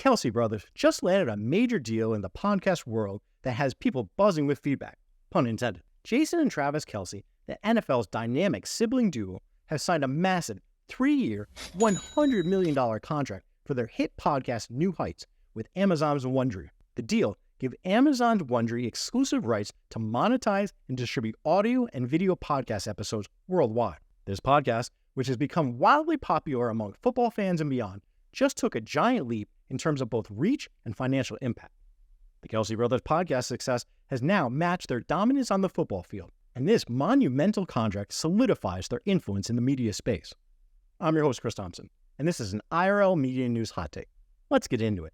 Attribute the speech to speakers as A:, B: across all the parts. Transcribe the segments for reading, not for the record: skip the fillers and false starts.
A: Kelce brothers just landed a major deal in the podcast world that has people buzzing with feedback, pun intended. Jason and Travis Kelce, the NFL's dynamic sibling duo, have signed a massive 3-year, $100 million contract for their hit podcast New Heights with Amazon's Wondery. The deal gives Amazon's Wondery exclusive rights to monetize and distribute audio and video podcast episodes worldwide. This podcast, which has become wildly popular among football fans and beyond, just took a giant leap in terms of both reach and financial impact. The Kelce brothers' podcast success has now matched their dominance on the football field, and this monumental contract solidifies their influence in the media space. I'm your host, Chris Thompson, and this is an IRL Media News Hot Take. Let's get into it.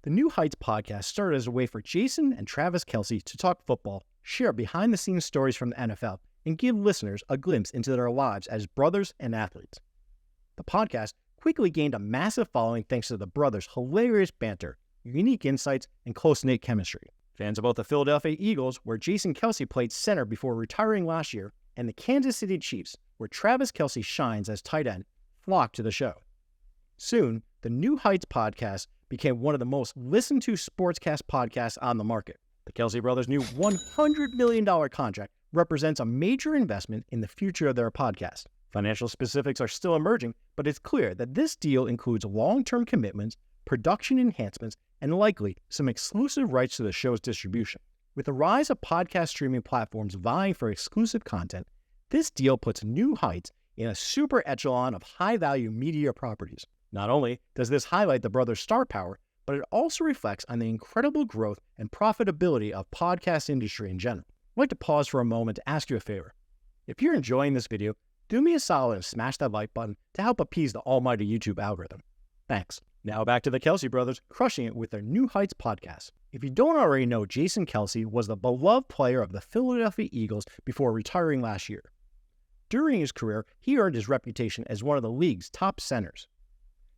A: The New Heights podcast started as a way for Jason and Travis Kelce to talk football, share behind-the-scenes stories from the NFL, and give listeners a glimpse into their lives as brothers and athletes. The podcast quickly gained a massive following thanks to the brothers' hilarious banter, unique insights, and close-knit chemistry. Fans of both the Philadelphia Eagles, where Jason Kelce played center before retiring last year, and the Kansas City Chiefs, where Travis Kelce shines as tight end, flocked to the show. Soon, the New Heights podcast became one of the most listened-to sportscast podcasts on the market. The Kelce brothers' new $100 million contract represents a major investment in the future of their podcast. Financial specifics are still emerging, but it's clear that this deal includes long-term commitments, production enhancements, and likely some exclusive rights to the show's distribution. With the rise of podcast streaming platforms vying for exclusive content, this deal puts New Heights in a super echelon of high-value media properties. Not only does this highlight the brothers' star power, but it also reflects on the incredible growth and profitability of podcast industry in general. I'd like to pause for a moment to ask you a favor. If you're enjoying this video, do me a solid and smash that like button to help appease the almighty YouTube algorithm. Thanks. Now back to the Kelce brothers crushing it with their New Heights podcast. If you don't already know, Jason Kelce was the beloved player of the Philadelphia Eagles before retiring last year. During his career, he earned his reputation as one of the league's top centers.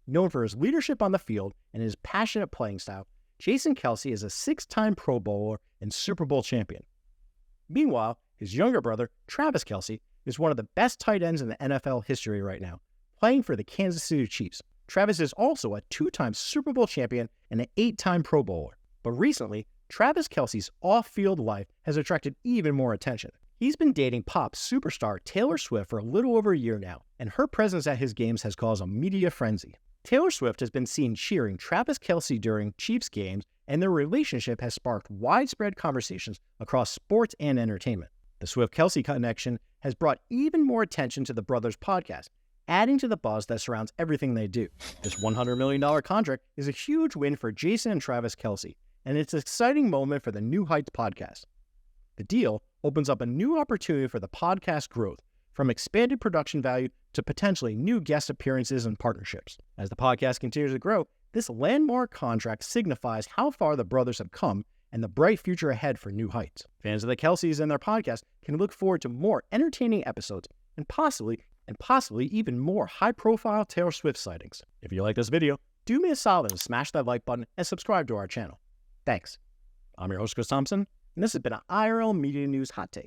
A: Known for his leadership on the field and his passionate playing style, Jason Kelce is a 6-time Pro Bowler and Super Bowl champion. Meanwhile, his younger brother, Travis Kelce, is one of the best tight ends in the NFL history right now, playing for the Kansas City Chiefs. Travis is also a 2-time Super Bowl champion and an 8-time Pro Bowler. But recently, Travis Kelce's off-field life has attracted even more attention. He's been dating pop superstar Taylor Swift for a little over a year now, and her presence at his games has caused a media frenzy. Taylor Swift has been seen cheering Travis Kelce during Chiefs games, and their relationship has sparked widespread conversations across sports and entertainment. The Swift-Kelce connection has brought even more attention to the brothers' podcast, adding to the buzz that surrounds everything they do. This $100 million contract is a huge win for Jason and Travis Kelce, and it's an exciting moment for the New Heights podcast. The deal opens up a new opportunity for the podcast growth, from expanded production value to potentially new guest appearances and partnerships. As the podcast continues to grow, this landmark contract signifies how far the brothers have come and the bright future ahead for New Heights. Fans of the Kelces and their podcast can look forward to more entertaining episodes and possibly even more high-profile Taylor Swift sightings. If you like this video, do me a solid and smash that like button and subscribe to our channel. Thanks. I'm your host, Chris Thompson, and this has been an IRL Media News Hot Take.